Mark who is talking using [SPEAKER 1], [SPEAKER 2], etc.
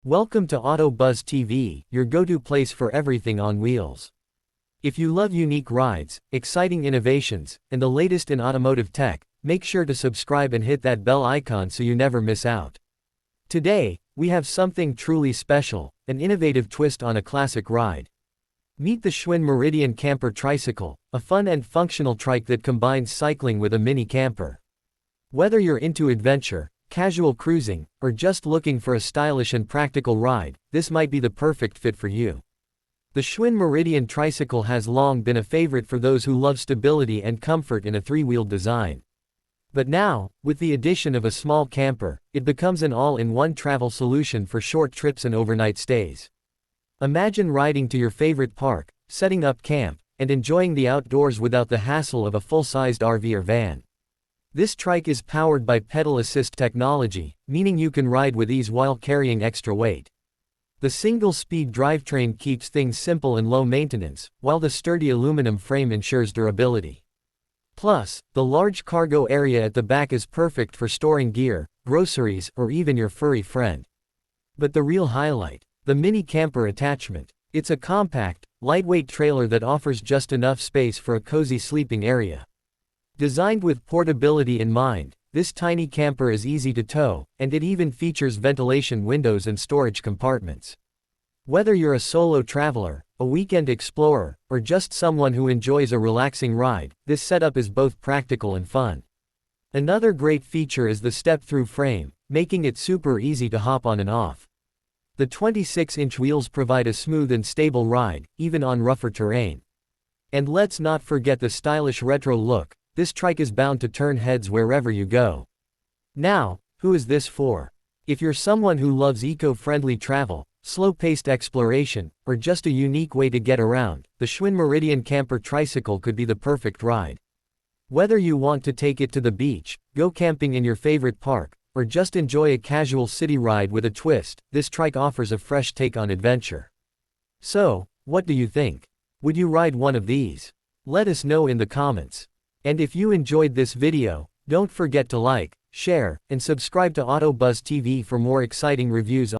[SPEAKER 1] Welcome to Auto Buzz TV, your go-to place for everything on wheels. If you love unique rides, exciting innovations, and the latest in automotive tech, make sure to subscribe and hit that bell icon so you never miss out. Today, we have something truly special, an innovative twist on a classic ride. Meet the Schwinn Meridian Camper Tricycle, a fun and functional trike that combines cycling with a mini camper. Whether you're into adventure, casual cruising, or just looking for a stylish and practical ride, this might be the perfect fit for you. The Schwinn Meridian Tricycle has long been a favorite for those who love stability and comfort in a three-wheeled design. But now, with the addition of a small camper, it becomes an all-in-one travel solution for short trips and overnight stays. Imagine riding to your favorite park, setting up camp, and enjoying the outdoors without the hassle of a full-sized RV or van. This trike is powered by pedal assist technology, meaning you can ride with ease while carrying extra weight. The single-speed drivetrain keeps things simple and low maintenance, while the sturdy aluminum frame ensures durability. Plus, the large cargo area at the back is perfect for storing gear, groceries, or even your furry friend. But the real highlight, the mini camper attachment. It's a compact, lightweight trailer that offers just enough space for a cozy sleeping area. Designed with portability in mind, this tiny camper is easy to tow, and it even features ventilation windows and storage compartments. Whether you're a solo traveler, a weekend explorer, or just someone who enjoys a relaxing ride, this setup is both practical and fun. Another great feature is the step-through frame, making it super easy to hop on and off. The 26-inch wheels provide a smooth and stable ride, even on rougher terrain. And let's not forget the stylish retro look. This trike is bound to turn heads wherever you go. Now, who is this for? If you're someone who loves eco-friendly travel, slow-paced exploration, or just a unique way to get around, the Schwinn Meridian Camper Tricycle could be the perfect ride. Whether you want to take it to the beach, go camping in your favorite park, or just enjoy a casual city ride with a twist, this trike offers a fresh take on adventure. So, what do you think? Would you ride one of these? Let us know in the comments. And if you enjoyed this video, don't forget to like, share, and subscribe to Auto Buzz TV for more exciting reviews